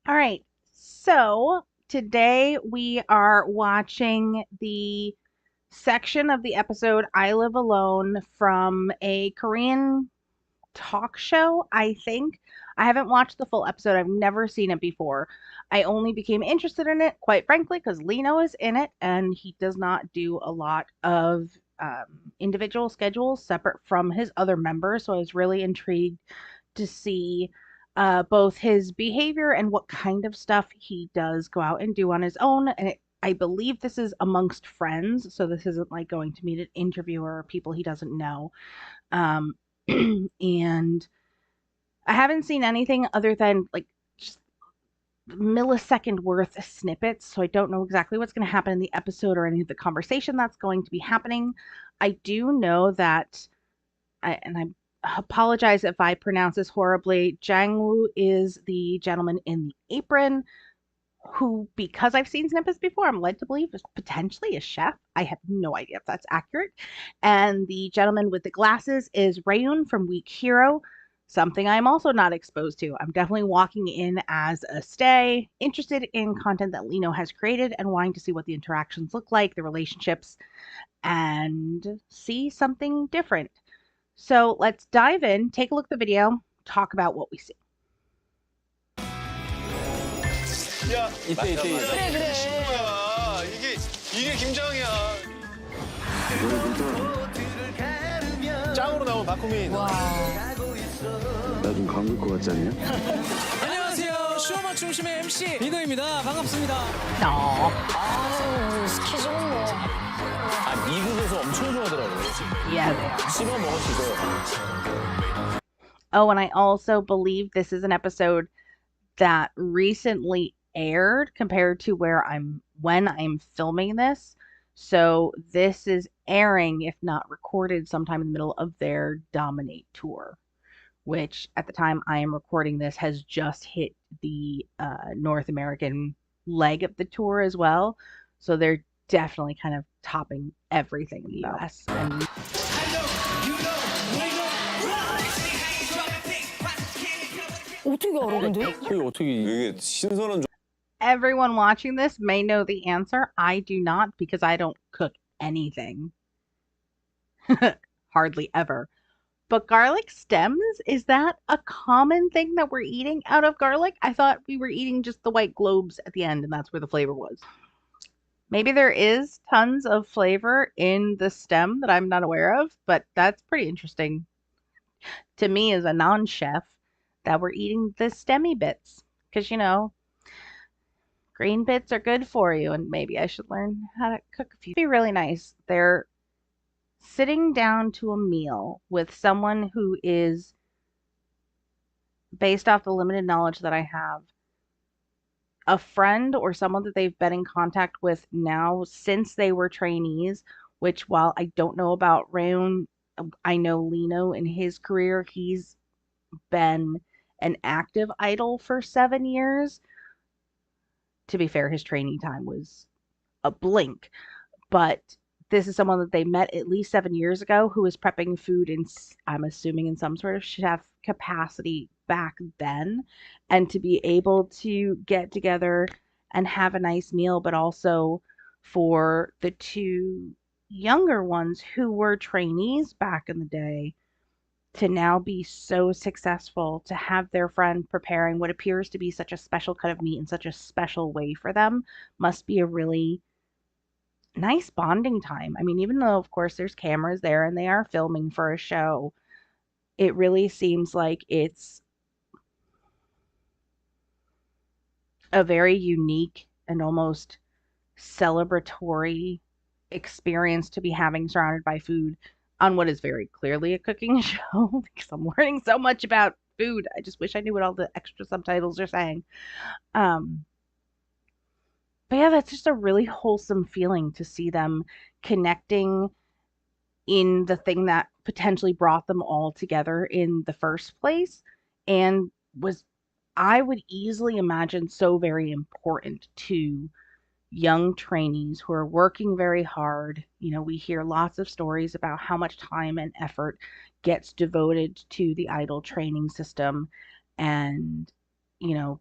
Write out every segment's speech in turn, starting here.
All right. So today we are watching the section of the episode I Live Alone from a Korean talk show, I think. I haven't watched the full episode. I've never seen it before. I only became interested in it, quite frankly, because Lino is in it and he does not do a lot of individual schedules separate from his other members. So I was really intrigued to see both his behavior and what kind of stuff he does go out and do on his own. And I believe this is amongst friends, so this isn't like going to meet an interviewer or people he doesn't know. Um, and I haven't seen anything other than like just millisecond worth snippets, so I don't know exactly what's going to happen in the episode or any of the conversation that's going to be happening. I do know that, I apologize if I pronounce this horribly, Jangwoo is the gentleman in the apron who, because I've seen snippets before, I'm led to believe is potentially a chef. I have no idea if that's accurate. And the gentleman with the glasses is Ryeoun from Weak Hero, something I'm also not exposed to. I'm definitely walking in as a stay, interested in content that Lino has created and wanting to see what the interactions look like, the relationships, and see something different. So let's dive in, take a look at the video, talk about what we see. 야, 이때. 그래 그래. 친구야. 이게 김장이야. 짱으로 나온 바쿠민. 와. 나 좀 감길 것 같지 않냐? 안녕하세요. 쇼마 중심의 MC 민호입니다. 반갑습니다. No. 스키즈는 뭐. 미국에서 엄청 좋아하더라고요. Yeah, they are. 씹어 먹을 수 있어요. Oh, and I also believe this is an episode that recently aired compared to when I'm filming this. So this is airing, if not recorded, sometime in the middle of their Dominate tour, which at the time I am recording this has just hit the North American leg of the tour as well. So they're definitely kind of topping everything in the US. And 어떻게 알아 근데? 그게 어떻게 이게 신선한 everyone watching this may know the answer. I do not because I don't cook anything. Hardly ever. But garlic stems, is that a common thing that we're eating out of garlic? I thought we were eating just the white globes at the end and that's where the flavor was. Maybe there is tons of flavor in the stem that I'm not aware of, but that's pretty interesting to me as a non-chef that we're eating the stemmy bits. Because, green bits are good for you, and maybe I should learn how to cook a few. It'd be really nice. They're sitting down to a meal with someone who is, based off the limited knowledge that I have, a friend or someone that they've been in contact with now since they were trainees, which while I don't know about Ryeoun, I know Lino in his career, he's been an active idol for 7 years. To be fair, his training time was a blink, but this is someone that they met at least 7 years ago who was prepping food in, I'm assuming, in some sort of chef capacity back then, and to be able to get together and have a nice meal, but also for the two younger ones who were trainees back in the day to now be so successful, to have their friend preparing what appears to be such a special cut of meat in such a special way for them must be a really nice bonding time. I mean, even though, of course, there's cameras there and they are filming for a show, it really seems like it's a very unique and almost celebratory experience to be having surrounded by food on what is very clearly a cooking show because I'm learning so much about food. I just wish I knew what all the extra subtitles are saying. But yeah, that's just a really wholesome feeling to see them connecting in the thing that potentially brought them all together in the first place and was, I would easily imagine, so very important to young trainees who are working very hard. We hear lots of stories about how much time and effort gets devoted to the idol training system. And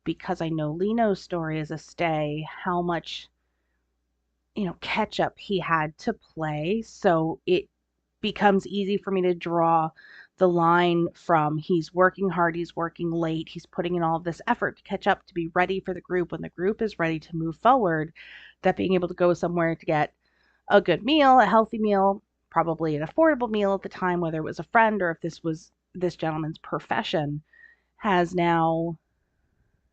because I know Lino's story as a stay, how much, catch up he had to play. So it becomes easy for me to draw the line from he's working hard, he's working late, he's putting in all of this effort to catch up, to be ready for the group when the group is ready to move forward, that being able to go somewhere to get a good meal, a healthy meal, probably an affordable meal at the time, whether it was a friend or if this was this gentleman's profession, has now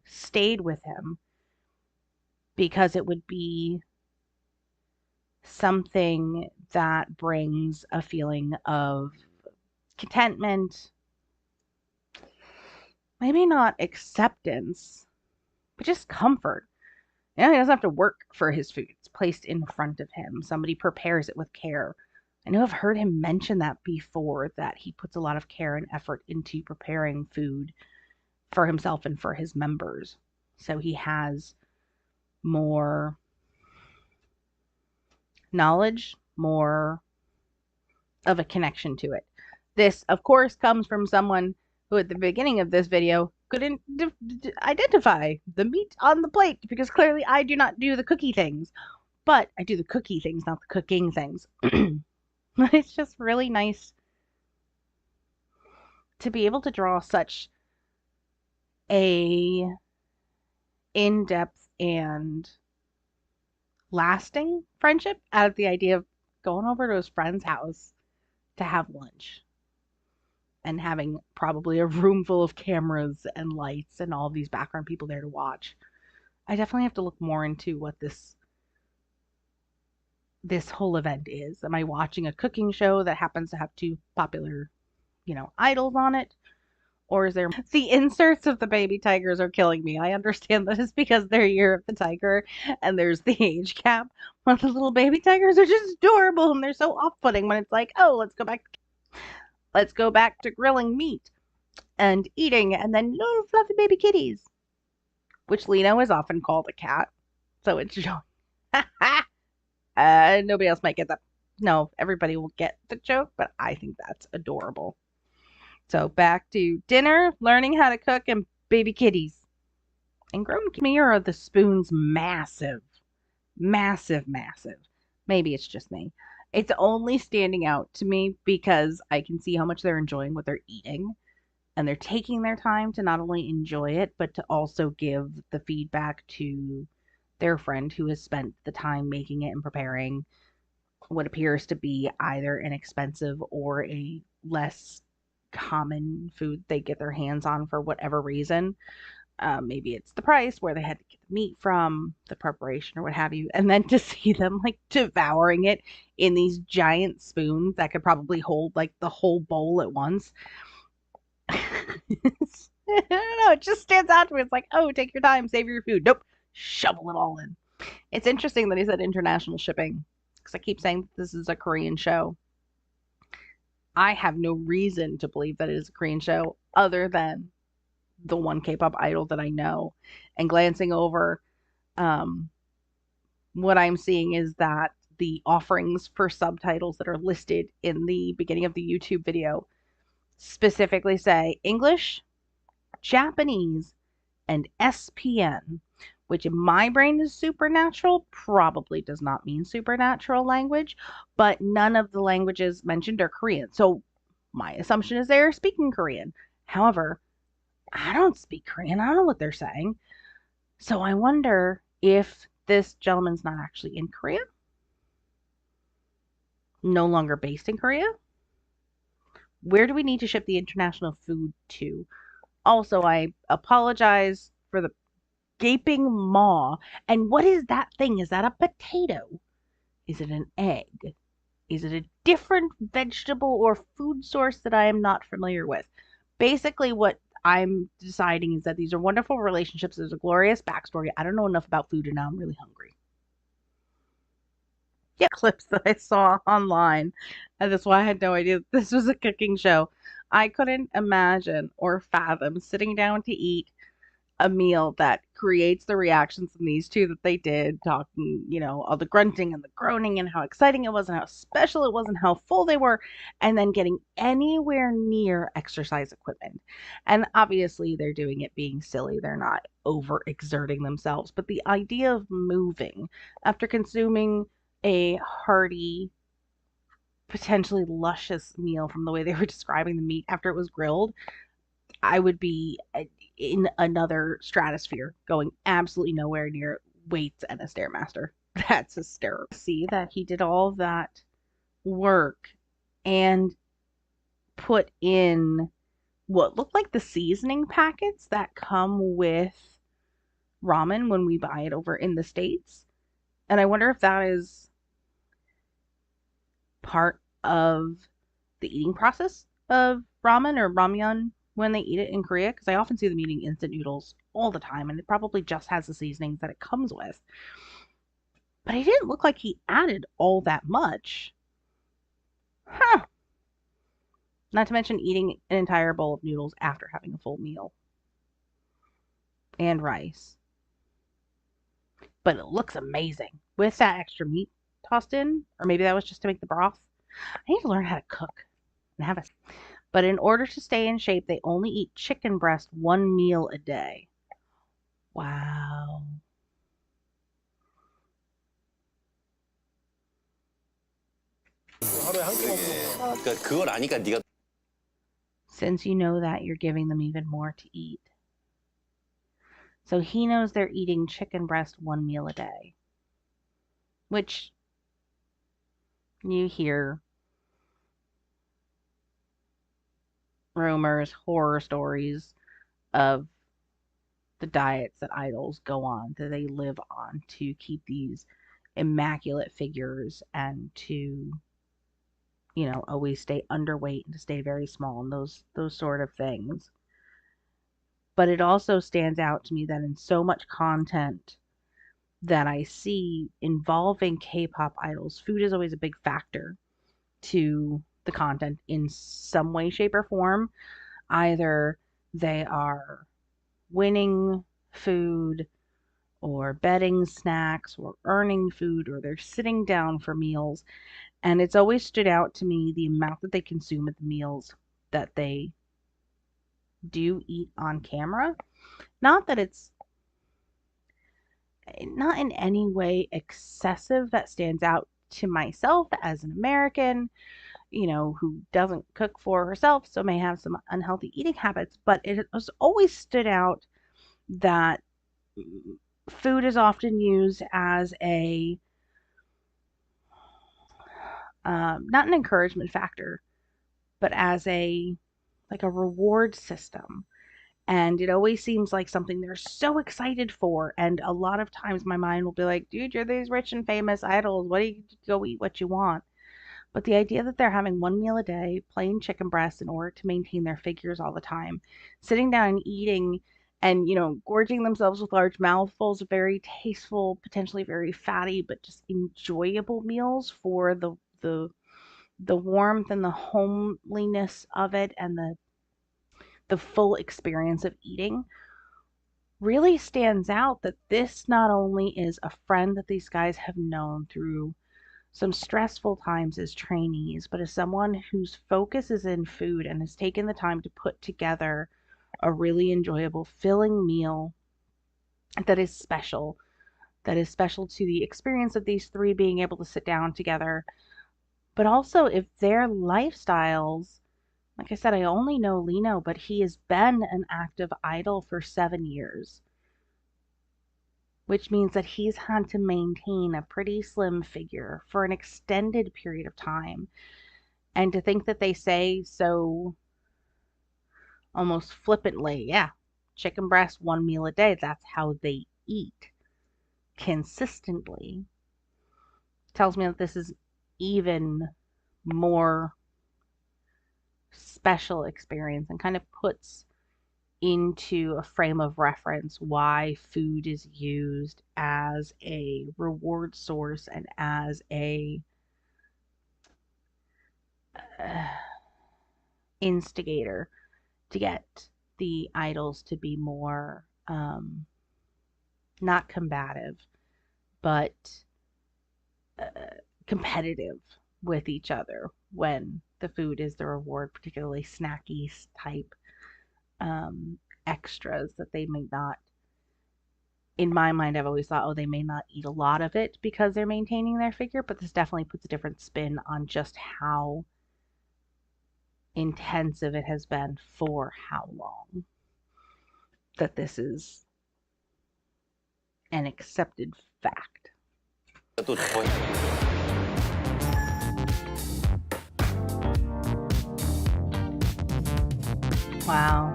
stayed with him because it would be something that brings a feeling of contentment, maybe not acceptance, but just comfort. He doesn't have to work for his food. It's placed in front of him. Somebody prepares it with care. I know I've heard him mention that before, that he puts a lot of care and effort into preparing food for himself and for his members. So he has more knowledge, more of a connection to it. This, of course, comes from someone who at the beginning of this video couldn't identify the meat on the plate, because clearly I do not do the cookie things. But I do the cookie things, not the cooking things. It's just really nice to be able to draw such a in-depth and lasting friendship out of the idea of going over to his friend's house to have lunch and having probably a room full of cameras and lights and all these background people there to watch. I definitely have to look more into what this whole event is. Am I watching a cooking show that happens to have two popular, idols on it? Or is there the inserts of the baby tigers are killing me. I understand that it's because they're Year of the Tiger and there's the age cap, but the little baby tigers are just adorable and they're so off-putting when it's like, oh, let's go back to grilling meat and eating, and then little fluffy baby kitties, which Lino is often called a cat. So it's showing. Nobody else might get that. No, everybody will get the joke, but I think that's adorable. So back to dinner, learning how to cook, and baby kitties. And grown mirror, the spoon's massive, massive, massive. Maybe it's just me. It's only standing out to me because I can see how much they're enjoying what they're eating. And they're taking their time to not only enjoy it, but to also give the feedback to their friend who has spent the time making it and preparing what appears to be either an expensive or a less common food they get their hands on for whatever reason. Maybe it's the price, where they had to get the meat from, the preparation, or what have you. And then to see them like devouring it in these giant spoons that could probably hold like the whole bowl at once. I don't know, it just stands out to me. It's like, oh, take your time, save your food. Nope, shovel it all in. It's interesting that he said international shipping, because I keep saying this is a Korean show. I have no reason to believe that it is a Korean show other than the one K-pop idol that I know. And glancing over, what I'm seeing is that the offerings for subtitles that are listed in the beginning of the YouTube video specifically say English, Japanese, and SPN, which in my brain is supernatural, probably does not mean supernatural language, but none of the languages mentioned are Korean. So my assumption is they're speaking Korean. However, I don't speak Korean. I don't know what they're saying. So I wonder if this gentleman's not actually in Korea, no longer based in Korea. Where do we need to ship the international food to? Also, I apologize for the gaping maw. And what is that thing? Is that a potato? Is it an egg? Is it a different vegetable or food source that I am not familiar with? Basically, what I'm deciding is that these are wonderful relationships. There's a glorious backstory. I don't know enough about food, and now I'm really hungry. Yeah, clips that I saw online, and that's why I had no idea this was a cooking show. I couldn't imagine or fathom sitting down to eat a meal that creates the reactions from these two that they did, talking, all the grunting and the groaning and how exciting it was and how special it was and how full they were, and then getting anywhere near exercise equipment. And obviously, they're doing it being silly. They're not overexerting themselves. But the idea of moving after consuming a hearty, potentially luscious meal from the way they were describing the meat after it was grilled, I would be in another stratosphere, going absolutely nowhere near weights and a Stairmaster. That's hysterical. See that he did all that work and put in what looked like the seasoning packets that come with ramen when we buy it over in the States. And I wonder if that is part of the eating process of ramen or ramyeon when they eat it in Korea, because I often see them eating instant noodles all the time, and it probably just has the seasonings that it comes with. But he didn't look like he added all that much. Huh. Not to mention eating an entire bowl of noodles after having a full meal. And rice. But it looks amazing with that extra meat tossed in, or maybe that was just to make the broth. I need to learn how to cook and have a. But in order to stay in shape, they only eat chicken breast one meal a day. Wow. 하루에 한 끼 먹고. 그러니까 그걸 아니까 네가 Since you know that, you're giving them even more to eat. So he knows they're eating chicken breast one meal a day, which you hear rumors, horror stories of the diets that idols go on, that they live on to keep these immaculate figures and to, always stay underweight and to stay very small and those sort of things. But it also stands out to me that in so much content that I see involving K-pop idols, food is always a big factor to the content in some way, shape, or form. Either they are winning food or betting snacks or earning food or they're sitting down for meals. And it's always stood out to me the amount that they consume at the meals that they do eat on camera. Not that it's not in any way excessive that stands out to myself as an American, who doesn't cook for herself, so may have some unhealthy eating habits. But it has always stood out that food is often used as a not an encouragement factor, but as a like a reward system. And it always seems like something they're so excited for. And a lot of times my mind will be like, dude, you're these rich and famous idols. What do you go eat what you want? But the idea that they're having one meal a day, plain chicken breast in order to maintain their figures all the time, sitting down and eating and, gorging themselves with large mouthfuls of very tasteful, potentially very fatty, but just enjoyable meals for the warmth and the homeliness of it and the full experience of eating really stands out that this not only is a friend that these guys have known through some stressful times as trainees, but as someone whose focus is in food and has taken the time to put together a really enjoyable, filling meal that is special, to the experience of these three being able to sit down together. But also, if their lifestyles, like I said, I only know Lino, but he has been an active idol for 7 years, which means that he's had to maintain a pretty slim figure for an extended period of time. And to think that they say so almost flippantly, yeah, chicken breast one meal a day, that's how they eat consistently, tells me that this is even more special experience and kind of puts into a frame of reference why food is used as a reward source and as a uh, instigator to get the idols to be more um, not combative, but competitive with each other when the food is the reward, particularly snacky type um, extras that they may not. In my mind, I've always thought, oh, they may not eat a lot of it because they're maintaining their figure, but this definitely puts a different spin on just how intensive it has been for how long that this is an accepted fact. 또 더워. Wow.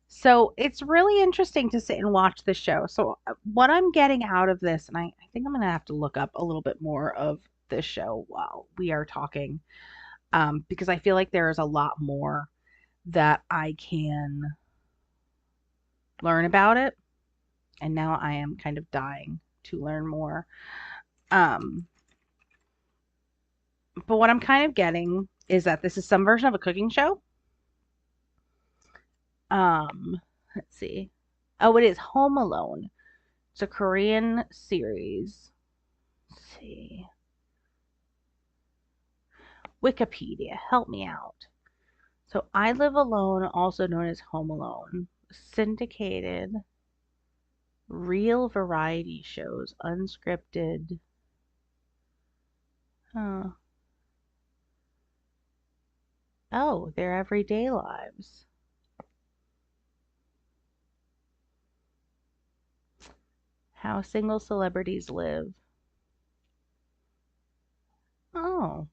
So it's really interesting to sit and watch the show. So what I'm getting out of this, and I think I'm gonna have to look up a little bit more of this show while we are talking, because I feel like there is a lot more that I can learn about it, and now I am kind of dying to learn more. Um, but what I'm kind of getting is that this is some version of a cooking show. Let's see. Oh, it is Home Alone. It's a Korean series. Let's see. Wikipedia, help me out. So I Live Alone, also known as Home Alone, syndicated real variety shows, unscripted. Oh, oh, their everyday lives. How single celebrities live. Oh,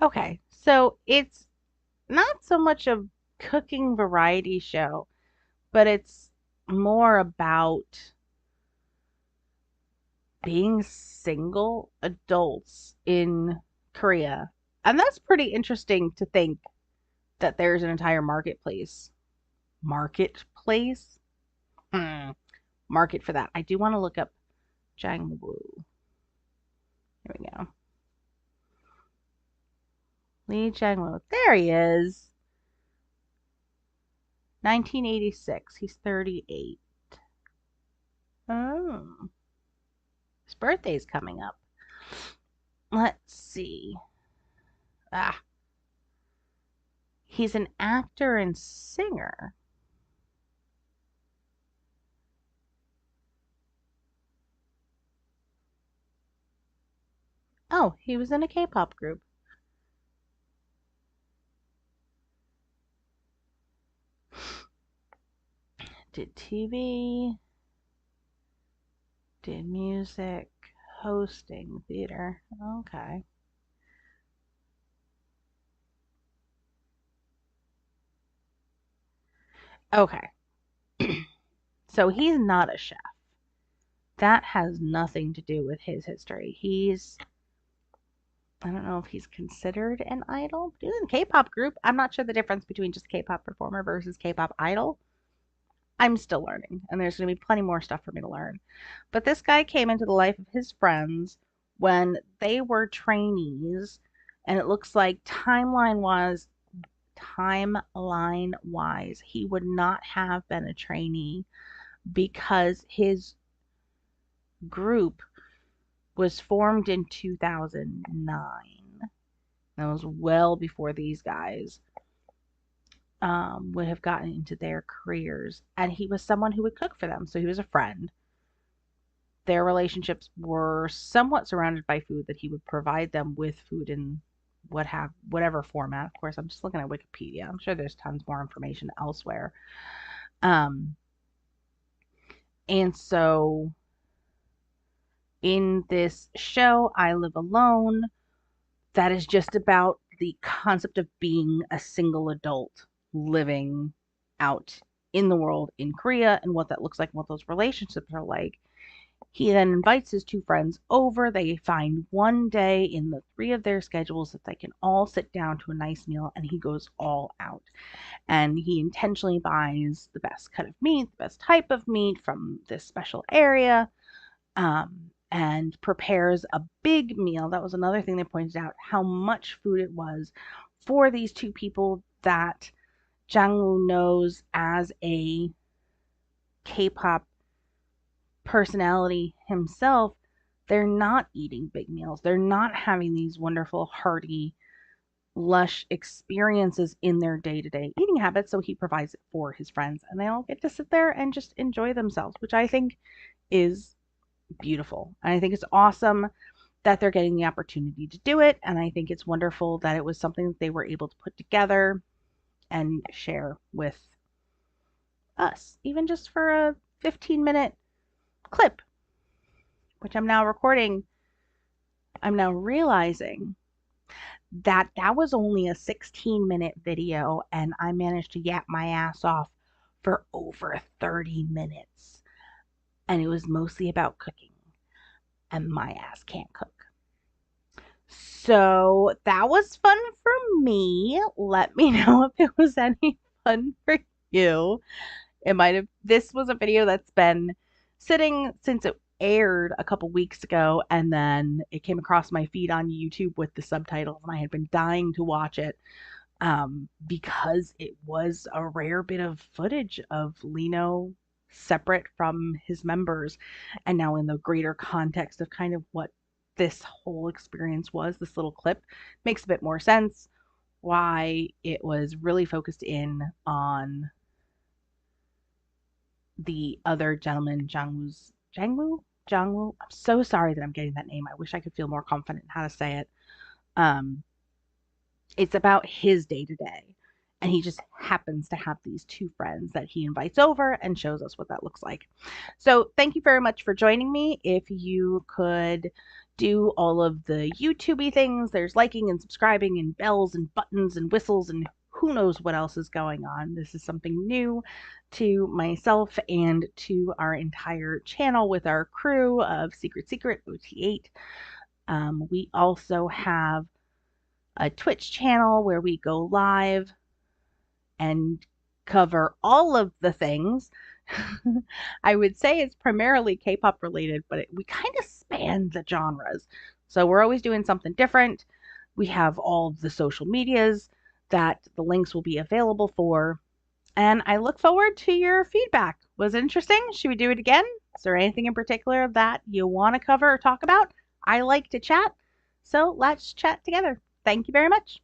okay. So it's not so much a cooking variety show, but it's more about being single adults in Korea. And that's pretty interesting to think that there's an entire marketplace. Marketplace? Hmm. Market for that. I do want to look up Jangwoo. Here we go. Lee Jangwoo. There he is. 1986. He's 38. Oh. His birthday's coming up. Let's see. Ah, he's an actor and singer. Oh, he was in a K-pop group. Did TV, did music, hosting, theater. Okay. Okay. So he's not a chef. That has nothing to do with his history. I don't know if he's considered an idol. He's in a K-pop group. I'm not sure the difference between just K-pop performer versus K-pop idol. I'm still learning, and there's going to be plenty more stuff for me to learn. But this guy came into the life of his friends when they were trainees, and it looks like timeline wise, he would not have been a trainee because his group was formed in 2009. That was well before these guys would have gotten into their careers. And he was someone who would cook for them. So he was a friend. Their relationships were somewhat surrounded by food that he would provide them with food in whatever format. Of course, I'm just looking at Wikipedia. I'm sure there's tons more information elsewhere. Um, and so in this show, I Live Alone, that is just about the concept of being a single adult living out in the world in Korea and what that looks like and what those relationships are like. He then invites his two friends over. They find one day in the three of their schedules that they can all sit down to a nice meal, and he goes all out. And he intentionally buys the best cut of meat, the best type of meat from this special area. and prepares a big meal. That was another thing they pointed out, how much food it was for these two people that Jangwoo knows as a K-pop personality himself. They're not eating big meals. They're not having these wonderful, hearty, lush experiences in their day-to-day eating habits. So he provides it for his friends, and they all get to sit there and just enjoy themselves, which I think is beautiful. And I think it's awesome that they're getting the opportunity to do it. And I think it's wonderful that it was something that they were able to put together and share with us, even just for a 15-minute clip, which I'm now recording. I'm now realizing that that was only a 16-minute video, and I managed to yap my ass off for over 30 minutes. And it was mostly about cooking, and my ass can't cook. So that was fun for me. Let me know if it was any fun for you. This was a video that's been sitting since it aired a couple weeks ago, and then it came across my feed on YouTube with the subtitles, and I had been dying to watch it because it was a rare bit of footage of Lino separate from his members, and now in the greater context of kind of what this whole experience was, this little clip makes a bit more sense why it was really focused in on the other gentleman, Jangwoo. I'm so sorry that I'm getting that name. I wish I could feel more confident in how to say it. Um, it's about his day to day, and he just happens to have these two friends that he invites over and shows us what that looks like. So thank you very much for joining me. If you could do all of the YouTubey things, there's liking and subscribing and bells and buttons and whistles and who knows what else is going on. This is something new to myself and to our entire channel with our crew of Secret OT8. We also have a Twitch channel where we go live and cover all of the things. I would say it's primarily K-pop related, but we kind of span the genres. So we're always doing something different. We have all of the social medias that the links will be available for. And I look forward to your feedback. Was it interesting? Should we do it again? Is there anything in particular that you want to cover or talk about? I like to chat, so let's chat together. Thank you very much.